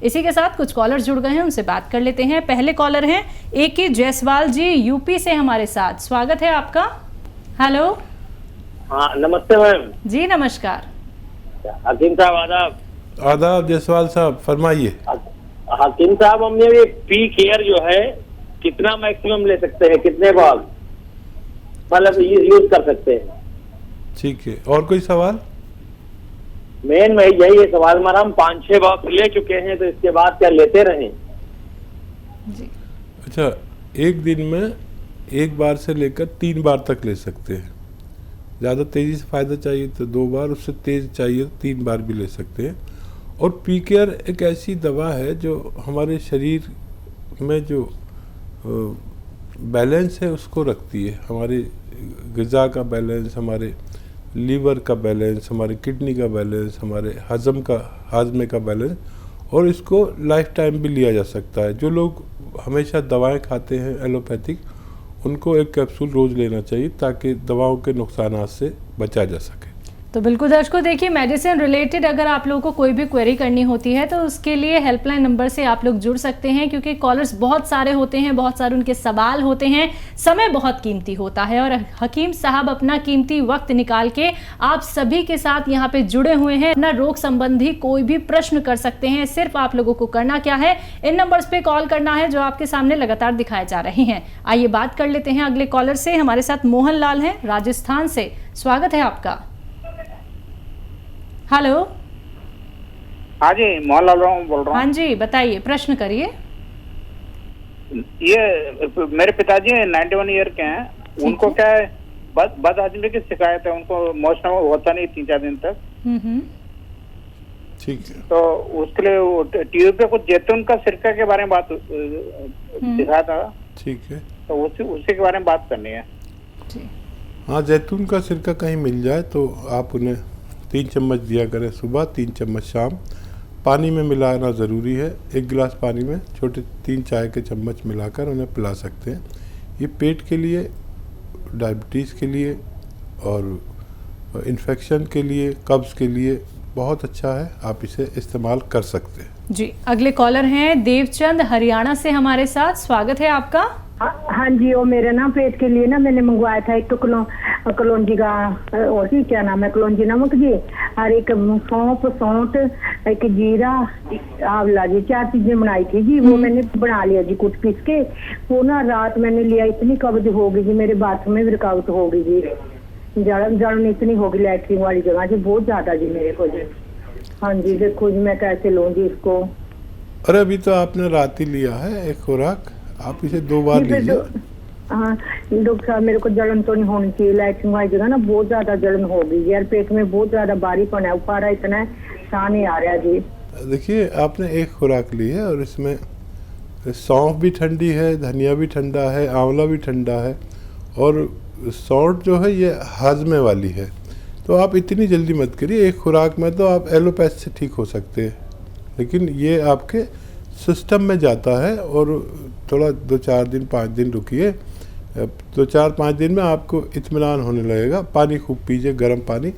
इसी के साथ कुछ कॉलर जुड़ गए हैं, उनसे बात कर लेते हैं। पहले कॉलर हैं A.K. जायसवाल जी, यूपी से हमारे साथ। स्वागत है आपका। हेलो। हाँ नमस्ते मैम जी नमस्कार। हकीम साहब आदाब। आदाब जायसवाल साहब, फरमाइए। हकीम साहब, हमने ये पी केयर जो है कितना मैक्सिमम ले सकते हैं, कितने बार मतलब यूज कर सकते हैं? ठीक है, और कोई सवाल? मेन में यही है सवाल हमारा, हम 5-6 बॉक्स ले चुके हैं, तो इसके बाद क्या लेते रहें? जी। अच्छा, एक दिन में एक बार से लेकर 3 बार तक ले सकते हैं। ज़्यादा तेज़ी से फ़ायदा चाहिए तो 2 बार, उससे तेज़ चाहिए तो 3 बार भी ले सकते हैं। और पी केयर एक ऐसी दवा है जो हमारे शरीर में जो बैलेंस है उसको रखती है। हमारे ग़िज़ा का बैलेंस, हमारे लीवर का बैलेंस, हमारे किडनी का बैलेंस, हमारे हाजमे का बैलेंस, और इसको लाइफ टाइम भी लिया जा सकता है। जो लोग हमेशा दवाएं खाते हैं एलोपैथिक, उनको एक कैप्सूल रोज़ लेना चाहिए ताकि दवाओं के नुकसान से बचा जा सके। तो बिल्कुल दर्शकों, देखिए मेडिसिन रिलेटेड अगर आप लोगों को कोई भी क्वेरी करनी होती है तो उसके लिए हेल्पलाइन नंबर से आप लोग जुड़ सकते हैं, क्योंकि कॉलर्स बहुत सारे होते हैं, बहुत सारे उनके सवाल होते हैं, समय बहुत कीमती होता है और हकीम साहब अपना कीमती वक्त निकाल के आप सभी के साथ यहाँ पे जुड़े हुए हैं। अपना रोग संबंधी कोई भी प्रश्न कर सकते हैं। सिर्फ आप लोगों को करना क्या है, इन नंबर्स पे कॉल करना है जो आपके सामने लगातार दिखाए जा रहे हैं। आइए बात कर लेते हैं अगले कॉलर से। हमारे साथ मोहन लाल हैं राजस्थान से। स्वागत है आपका। हेलो। हाँ जी, मोहनलाल बोल रहा हूँ। हाँ जी, बताइए, प्रश्न करिए। ये मेरे पिताजी 91 ईयर के हैं, उनको क्या है बद हजमी की शिकायत है, उनको मोशन होता नहीं 3-4 दिन तक। ठीक है, तो उसके लिए टीवी पे कुछ जैतून का सिरका के बारे में बात दिखा था। ठीक है, तो उसी के बारे में बात करनी है। हाँ, जैतून का सिरका कहीं मिल जाए तो आप उन्हें 3 चम्मच दिया करें सुबह, 3 चम्मच शाम। पानी में मिलाना ज़रूरी है। 1 गिलास पानी में छोटे 3 चाय के चम्मच मिलाकर उन्हें पिला सकते हैं। ये पेट के लिए, डायबिटीज़ के लिए और इन्फेक्शन के लिए, कब्ज़ के लिए बहुत अच्छा है। आप इसे इस्तेमाल कर सकते हैं। जी, अगले कॉलर हैं देवचंद हरियाणा से हमारे साथ। स्वागत है आपका। हाँ जी, वो मेरे ना पेट के लिए ना मैंने मंगवाया था एक कलौंजी का, और ही क्या नाम है, कलौंजी नमक जी, और एक सौंठ, एक जीरा, आंवला जी, 4 चीजें बनाई थी जी। वो मैंने बना लिया जी कुछ पीस के। वो ना रात मैंने लिया, इतनी कब्ज हो गई जी, मेरे बाथरूम में वर्कआउट हो गई जी, जलन इतनी हो गई लैट्रिन वाली जगह जी, बहुत ज्यादा जी मेरे को जी। हाँ जी, देखो जी मैं कैसे लूँ जी इसको। अरे अभी तो आपने रात ही लिया है एक खुराक, आप इसे 2 बार लीजिए। हाँ डॉक्टर साहब, मेरे को जलन तो नहीं होनी चाहिए, लैट्रिन वाली जगह ना बहुत ज्यादा जलन हो गई यार, पेट में बहुत ज्यादा भारीपन है, उपारा इतना शान नहीं आ रहा जी। देखिए, आपने एक खुराक ली है और इसमें सौंफ भी ठंडी है, धनिया भी ठंडा है, आंवला भी ठंडा है, और सौंठ जो है ये हाजमे वाली है। तो आप इतनी जल्दी मत करिए, एक खुराक में तो आप एलोपैथ से ठीक हो सकते हैं, लेकिन ये आपके सिस्टम में जाता है और थोड़ा 2-4 दिन 5 दिन रुकिए। 2-4-5 दिन में आपको इत्मीनान होने लगेगा। पानी खूब पीजिए, गर्म पानी,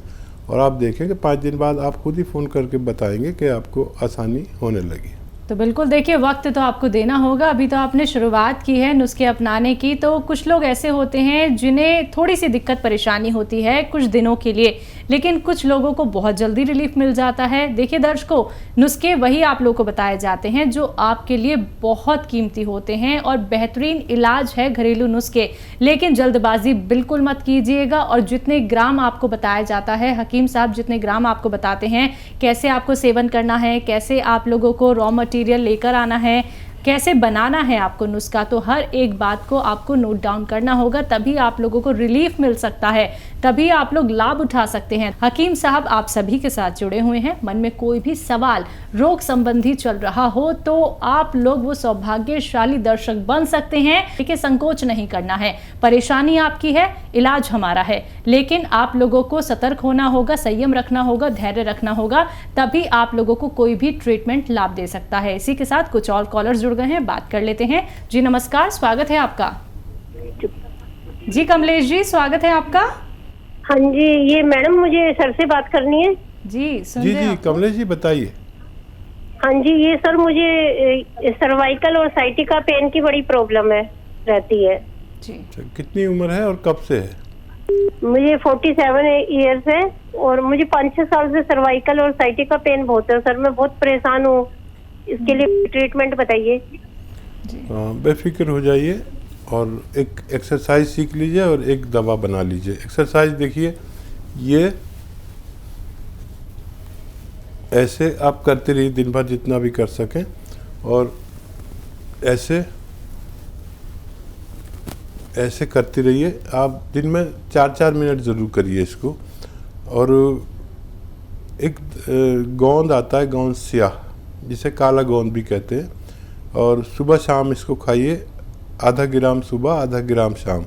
और आप देखेंगे 5 दिन बाद आप खुद ही फ़ोन करके बताएंगे कि आपको आसानी होने लगी। तो बिल्कुल देखिए, वक्त तो आपको देना होगा। अभी तो आपने शुरुआत की है नुस्खे अपनाने की, तो कुछ लोग ऐसे होते हैं जिन्हें थोड़ी सी दिक्कत परेशानी होती है कुछ दिनों के लिए, लेकिन कुछ लोगों को बहुत जल्दी रिलीफ मिल जाता है। देखिए दर्शकों, नुस्खे वही आप लोगों को बताए जाते हैं जो आपके लिए बहुत कीमती होते हैं और बेहतरीन इलाज है घरेलू नुस्खे, लेकिन जल्दबाजी बिल्कुल मत कीजिएगा। और जितने ग्राम आपको बताया जाता है, हकीम साहब जितने ग्राम आपको बताते हैं कैसे आपको सेवन करना है, कैसे आप लोगों को रॉ मटेरियल लेकर आना है, कैसे बनाना है आपको नुस्खा, तो हर एक बात को आपको नोट डाउन करना होगा, तभी आप लोगों को रिलीफ मिल सकता है, तभी आप लोग लाभ उठा सकते हैं। हकीम साहब आप सभी के साथ जुड़े हुए हैं। मन में कोई भी सवाल रोग संबंधी चल रहा हो तो आप लोग वो सौभाग्यशाली दर्शक बन सकते हैं। देखिए, संकोच नहीं करना है, परेशानी आपकी है, इलाज हमारा है, लेकिन आप लोगों को सतर्क होना होगा, संयम रखना होगा, धैर्य रखना होगा, तभी आप लोगों को कोई भी ट्रीटमेंट लाभ दे सकता है। इसी के साथ कुछ और कॉलर्स जुड़ गए हैं, बात कर लेते हैं। जी नमस्कार, स्वागत है आपका। जी कमलेश जी, स्वागत है आपका। हाँ जी, ये मैडम मुझे सर से बात करनी है। जी जी कमलेश जी बताइए। हाँ जी, ये सर मुझे सर्वाइकल और साइटिका पेन की बड़ी प्रॉब्लम है, रहती है जी। अच्छा, कितनी उम्र है और कब से है? मुझे 47 ईयर्स है और मुझे 5-6 साल से सर्वाइकल और साइटिका पेन बहुत है सर। मैं बहुत परेशान हूँ, इसके लिए ट्रीटमेंट बताइए। बेफिक्र हो जाइए और एक एक्सरसाइज सीख लीजिए और एक दवा बना लीजिए। एक्सरसाइज देखिए, ये ऐसे आप करते रहिए दिन भर जितना भी कर सकें, और ऐसे ऐसे करते रहिए। आप दिन में 4-4 मिनट ज़रूर करिए इसको। और एक गोंद आता है, गोंद स्याह, जिसे काला गोंद भी कहते हैं, और सुबह शाम इसको खाइए। आधा ग्राम सुबह, आधा ग्राम शाम,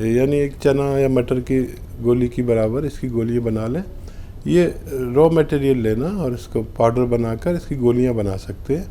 यानी एक चना या मटर की गोली की बराबर इसकी गोलियां बना लें। ये रॉ मटेरियल लेना और इसको पाउडर बनाकर इसकी गोलियां बना सकते हैं।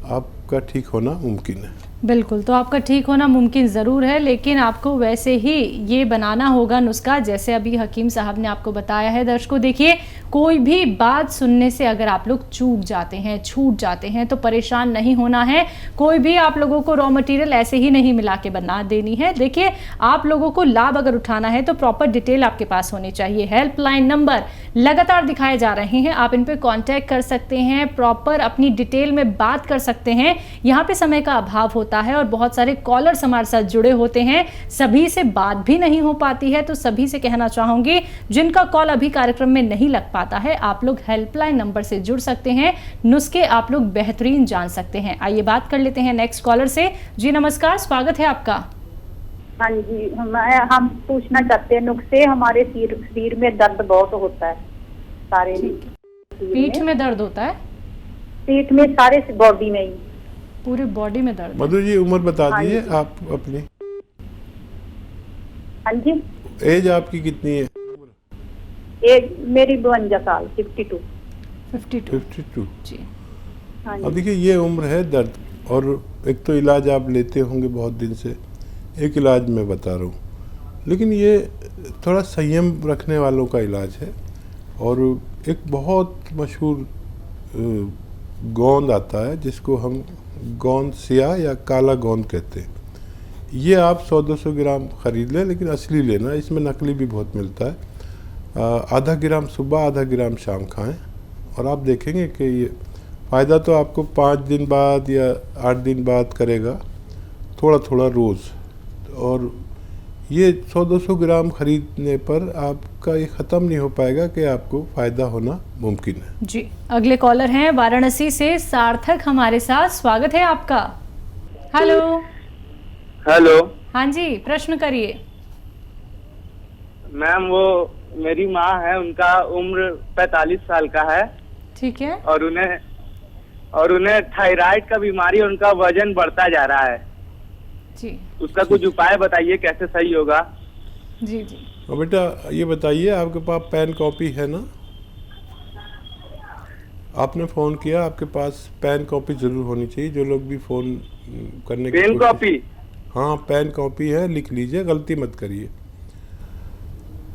आपका ठीक होना मुमकिन है। बिल्कुल, तो आपका ठीक होना मुमकिन ज़रूर है, लेकिन आपको वैसे ही ये बनाना होगा नुस्खा जैसे अभी हकीम साहब ने आपको बताया है। दर्शकों देखिए, कोई भी बात सुनने से अगर आप लोग चूक जाते हैं, छूट जाते हैं, तो परेशान नहीं होना है। कोई भी आप लोगों को रॉ मटेरियल ऐसे ही नहीं मिला के बना देनी है। देखिए, आप लोगों को लाभ अगर उठाना है तो प्रॉपर डिटेल आपके पास होनी चाहिए। हेल्पलाइन नंबर लगातार दिखाए जा रहे हैं, आप इन पर कॉन्टैक्ट कर सकते हैं, प्रॉपर अपनी डिटेल में बात कर सकते हैं। यहाँ पे समय का अभाव होता है और बहुत सारे कॉलर्स हमारे साथ जुड़े होते हैं, सभी से बात भी नहीं हो पाती है। तो सभी से कहना चाहूंगी, जिनका कॉल अभी कार्यक्रम में नहीं लग पाता है, आप लोग हेल्पलाइन नंबर से जुड़ सकते हैं, नुस्खे आप लोग बेहतरीन जान सकते हैं। आइए बात कर लेते हैं नेक्स्ट कॉलर से। जी नमस्कार, स्वागत है आपका। हाँ जी, हम पूछना चाहते हैं नुस्खे। हमारे सिर में दर्द बहुत होता है, सारे पीठ में दर्द होता है? पीठ में, सारे बॉडी में ही, पूरे बॉडी में दर्द। मधु जी, उम्र बता दीजिए आप अपनी। हाँ जी, एज आपकी कितनी है? एक मेरी 52 साल, 52। 52 जी। हाँ अब जी, देखिए, ये उम्र है दर्द, और एक तो इलाज आप लेते होंगे बहुत दिन से, एक इलाज मैं बता रहा हूँ, लेकिन ये थोड़ा संयम रखने वालों का इलाज है। और एक बहुत मशहूर गोंद आता है जिसको हम गोंद स्याह या काला गोंद कहते हैं। ये आप 100-200 ग्राम ख़रीद लें, लेकिन असली लेना, इसमें नकली भी बहुत मिलता है। आधा ग्राम सुबह, आधा ग्राम शाम खाएं, और आप देखेंगे कि ये फ़ायदा तो आपको 5 दिन बाद या 8 दिन बाद करेगा, थोड़ा थोड़ा रोज़। और ये 100-200 ग्राम खरीदने पर आपका ये ख़त्म नहीं हो पाएगा कि आपको फ़ायदा होना मुमकिन है। जी, अगले कॉलर हैं वाराणसी से सार्थक हमारे साथ, स्वागत है आपका। हेलो। हेलो हाँ जी, प्रश्न करिए। मैम, वो मेरी माँ है, उनका उम्र 45 साल का है। ठीक है। और उन्हें थायराइड का बीमारी, उनका वजन बढ़ता जा रहा है जी। उसका कुछ उपाय बताइए, कैसे सही होगा? जी जी। और बेटा ये बताइए, आपके पास पेन कॉपी है ना? आपने फ़ोन किया, आपके पास पेन कॉपी ज़रूर होनी चाहिए। जो लोग भी फ़ोन करने की पेन कॉपी? हाँ, पेन कॉपी है, लिख लीजिए, गलती मत करिए।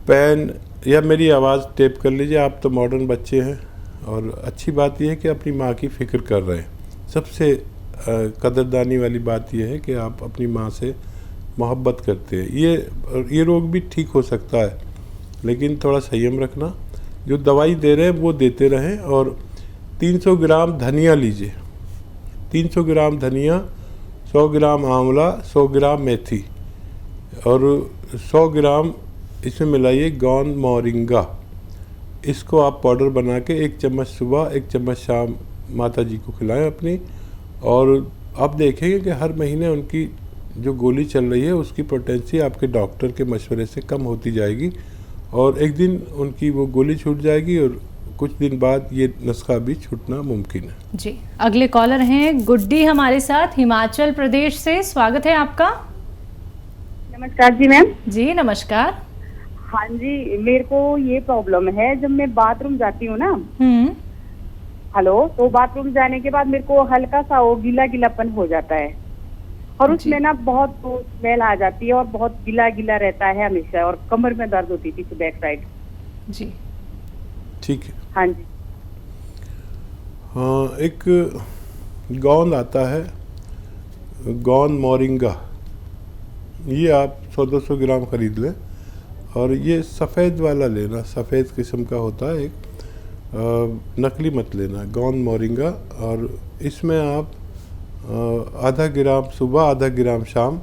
पेन या मेरी आवाज़ टेप कर लीजिए। आप तो मॉडर्न बच्चे हैं, और अच्छी बात यह है कि अपनी माँ की फ़िक्र कर रहे हैं। सबसे कदरदानी वाली बात यह है कि आप अपनी माँ से मोहब्बत करते हैं। ये रोग भी ठीक हो सकता है, लेकिन थोड़ा संयम रखना। जो दवाई दे रहे हैं वो देते रहें। और 300 ग्राम धनिया लीजिए, 300 ग्राम धनिया, 100 ग्राम आंवला, 100 ग्राम मेथी, और 100 ग्राम इसमें मिलाइए गोंद मोरिंगा। इसको आप पाउडर बना के 1 चम्मच सुबह, 1 चम्मच शाम माता जी को खिलाएं अपनी। और आप देखेंगे कि हर महीने उनकी जो गोली चल रही है उसकी पोटेंसी आपके डॉक्टर के मशवरे से कम होती जाएगी, और एक दिन उनकी वो गोली छूट जाएगी, और कुछ दिन बाद ये नुस्खा भी छूटना मुमकिन है। जी, अगले कॉलर हैं गुड्डी हमारे साथ हिमाचल प्रदेश से, स्वागत है आपका। नमस्कार जी मैम। जी नमस्कार। हाँ जी, मेरे को ये प्रॉब्लम है, जब मैं बाथरूम जाती हूँ ना, हेलो, तो बाथरूम जाने के बाद मेरे को हल्का सा वो गीला गीलापन हो जाता है, और उसमें ना बहुत स्मेल आ जाती है, और बहुत गीला गीला रहता है हमेशा, और कमर में दर्द होती थी बैक साइड। जी, ठीक है। हाँ जी। हाँ, एक गोंद आता है, गोंद मोरिंगा, ये आप 100-200 ग्राम ख़रीद लें और ये सफ़ेद वाला लेना, सफ़ेद किस्म का होता है, एक नकली मत लेना, गोंद मोरिंगा। और इसमें आप आधा ग्राम सुबह आधा ग्राम शाम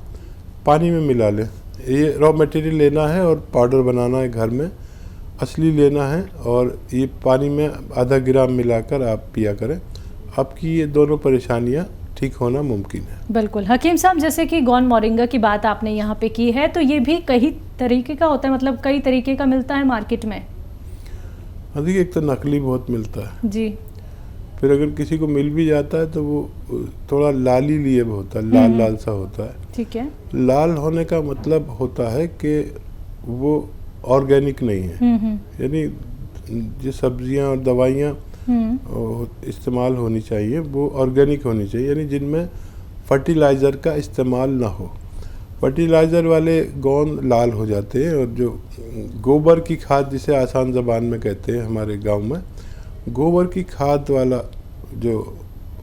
पानी में मिला लें। ये रॉ मटेरियल लेना है और पाउडर बनाना है घर में, असली लेना है, और ये पानी में आधा ग्राम मिलाकर आप पिया करें। आपकी ये दोनों परेशानियां ठीक होना मुमकिन है। बिल्कुल हकीम साहब, जैसे कि गोंद मोरिंगा की बात आपने यहाँ पे की है, तो ये भी कई तरीके का होता है, मतलब कई तरीके का मिलता है मार्केट में? अधिक एक तो नकली बहुत मिलता है जी, फिर अगर किसी को मिल भी जाता है तो वो थोड़ा लाली लिए होता है, लाल लाल सा होता है। ठीक है। लाल होने का मतलब होता है कि वो ऑर्गेनिक नहीं है, यानी जो सब्जियां और दवाइयाँ इस्तेमाल होनी चाहिए वो ऑर्गेनिक होनी चाहिए, यानी जिनमें फर्टिलाइज़र का इस्तेमाल ना हो। फर्टिलाइज़र वाले गोंद लाल हो जाते हैं, और जो गोबर की खाद जिसे आसान ज़बान में कहते हैं हमारे गांव में, गोबर की खाद वाला जो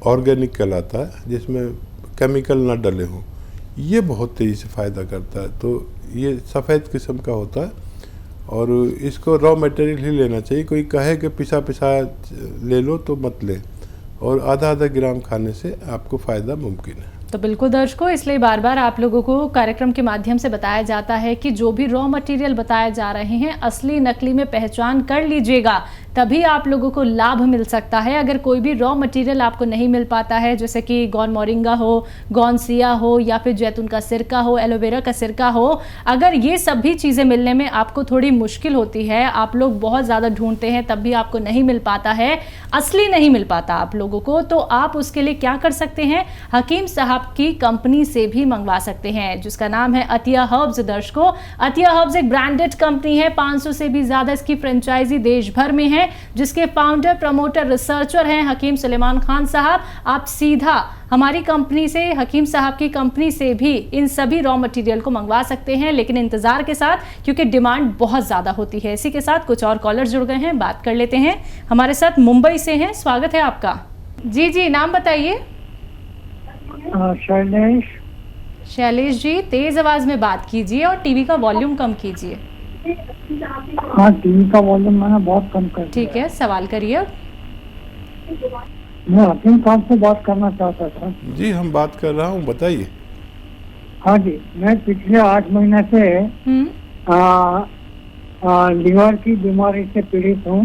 ऑर्गेनिक कहलाता है, जिसमें केमिकल ना डले हों, ये बहुत तेज़ी से फ़ायदा करता है। तो ये सफ़ेद किस्म का होता है और इसको रॉ मटेरियल ही लेना चाहिए। कोई कहे कि पिसा पिसा ले लो तो मत ले, और आधा आधा ग्राम खाने से आपको फ़ायदा मुमकिन है। तो बिल्कुल दर्शकों, इसलिए बार बार आप लोगों को कार्यक्रम के माध्यम से बताया जाता है कि जो भी रॉ मटेरियल बताए जा रहे हैं, असली नकली में पहचान कर लीजिएगा, तभी आप लोगों को लाभ मिल सकता है। अगर कोई भी रॉ मटेरियल आपको नहीं मिल पाता है, जैसे कि गोंद मोरिंगा हो, गोंद सिया हो, या फिर जैतून का सिरका हो, एलोवेरा का सिरका हो, अगर ये सभी चीज़ें मिलने में आपको थोड़ी मुश्किल होती है, आप लोग बहुत ज़्यादा ढूंढते हैं तब भी आपको नहीं मिल पाता है, असली नहीं मिल पाता आप लोगों को, तो आप उसके लिए क्या कर सकते हैं, हकीम साहब की कंपनी से भी मंगवा सकते हैं, जिसका नाम है अतिया हर्ब्स। दर्शकों, अतिया हर्ब्स एक ब्रांडेड कंपनी है, 500 से भी ज़्यादा इसकी फ्रेंचाइजी देश भर में है, जिसके फाउंडर, प्रमोटर, रिसर्चर हैं हकीम सुलेमान खान साहब। आप सीधा हमारी कंपनी से, हकीम साहब की कंपनी से भी इन सभी रॉ मटेरियल को मंगवा सकते हैं, लेकिन इंतजार के साथ, क्योंकि डिमांड बहुत ज़्यादा होती है। इसी के साथ कुछ और कॉलर जुड़ गए हैं, बात कर लेते हैं। हमारे साथ मुंबई से हैं, स्वागत है आपका। जी जी, नाम बताइए। शैलेश जी, तेज आवाज में बात कीजिए और टीवी का वॉल्यूम कम कीजिए। हाँ, टीवी का वॉल्यूम मैंने बहुत कम कर दिया। ठीक है, सवाल करिए। मैं हकीम साहब से बात करना चाहता था। जी, हम बात कर रहा हूँ, बताइए। हाँ जी, मैं पिछले 8 महीने से लीवर की बीमारी से पीड़ित हूँ।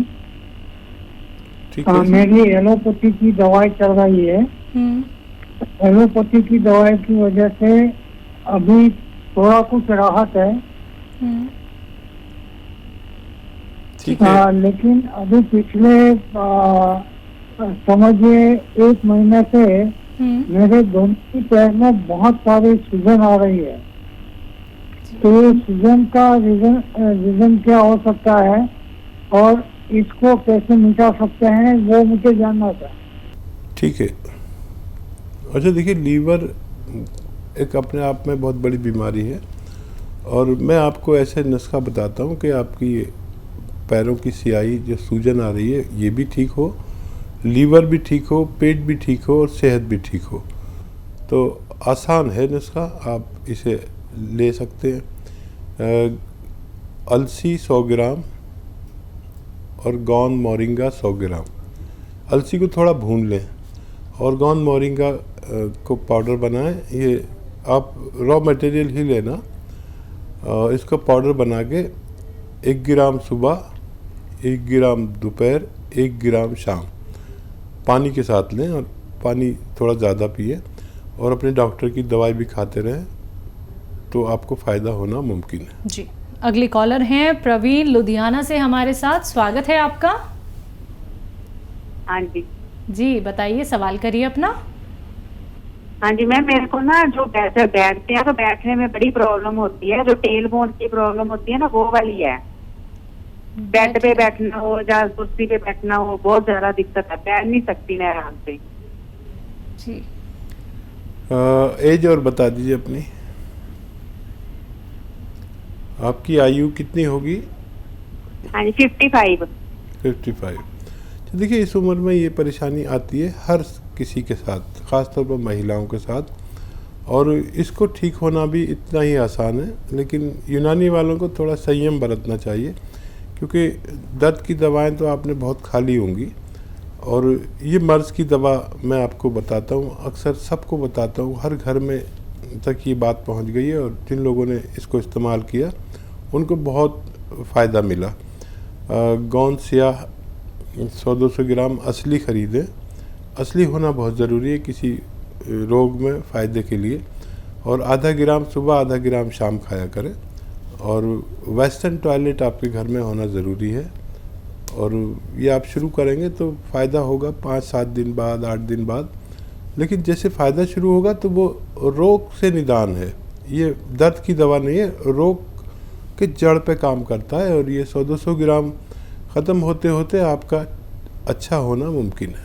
मेरी एलोपैथी की दवाई चल रही है। एलोपैथी की दवाई की वजह से अभी थोड़ा कुछ राहत है, लेकिन अभी पिछले समझिए 1 महीने से मेरे दोनों ही पैर में बहुत सारी सूजन आ रही है। तो सूजन का रीजन क्या हो सकता है और इसको कैसे मिटा सकते हैं, वो मुझे जानना था। ठीक है। अच्छा, देखिए, लीवर एक अपने आप में बहुत बड़ी बीमारी है, और मैं आपको ऐसे नुस्खा बताता हूँ कि आपकी पैरों की स्याही, जो सूजन आ रही है, ये भी ठीक हो, लीवर भी ठीक हो, पेट भी ठीक हो और सेहत भी ठीक हो। तो आसान है नुस्खा, आप इसे ले सकते हैं। अलसी 100 ग्राम और गोंद मोरिंगा 100 ग्राम। अलसी को थोड़ा भून लें और गोंद मोरिंगा को पाउडर बनाएं। ये आप रॉ मटेरियल ही लेना, इसको पाउडर बना के 1 ग्राम सुबह, 1 ग्राम दोपहर, 1 ग्राम शाम पानी के साथ लें, और पानी थोड़ा ज़्यादा पिए, और अपने डॉक्टर की दवाई भी खाते रहें, तो आपको फ़ायदा होना मुमकिन है। जी, अगली कॉलर हैं प्रवीण लुधियाना से हमारे साथ, स्वागत है आपका। हाँ जी जी, बताइए, सवाल करिए अपना। हाँ जी मैम, मेरे को ना जो बैठते हैं तो बैठने में बड़ी प्रॉब्लम होती है, जो टेल बोन की प्रॉब्लम होती है ना, वो वाली है। बेड पे बैठना हो या कुर्सी पे बैठना हो, बहुत ज्यादा दिक्कत है, बैठ नहीं सकती मैं आराम से। जी, एज और बता दीजिए अपनी। आपकी आयु कितनी होगी? हाँ जी, 55। 55। तो देखिए इस उम्र में ये परेशानी आती है हर किसी के साथ, ख़ासतौर पर महिलाओं के साथ, और इसको ठीक होना भी इतना ही आसान है। लेकिन यूनानी वालों को थोड़ा संयम बरतना चाहिए, क्योंकि दर्द की दवाएं तो आपने बहुत खा ली होंगी, और ये मर्ज़ की दवा मैं आपको बताता हूँ, अक्सर सबको बताता हूँ, हर घर में तक ये बात पहुँच गई है, और जिन लोगों ने इसको इस्तेमाल किया उनको बहुत फ़ायदा मिला। गोंद स्याह 100-200 ग्राम असली ख़रीदें। असली होना बहुत ज़रूरी है किसी रोग में फ़ायदे के लिए, और आधा ग्राम सुबह आधा ग्राम शाम खाया करें। और वेस्टर्न टॉयलेट आपके घर में होना ज़रूरी है, और ये आप शुरू करेंगे तो फ़ायदा होगा 5-7 दिन बाद, 8 दिन बाद। लेकिन जैसे फ़ायदा शुरू होगा तो वो रोग से निदान है, ये दर्द की दवा नहीं है, रोग के जड़ पे काम करता है, और ये 100-200 ग्राम ख़त्म होते होते आपका अच्छा होना मुमकिन है।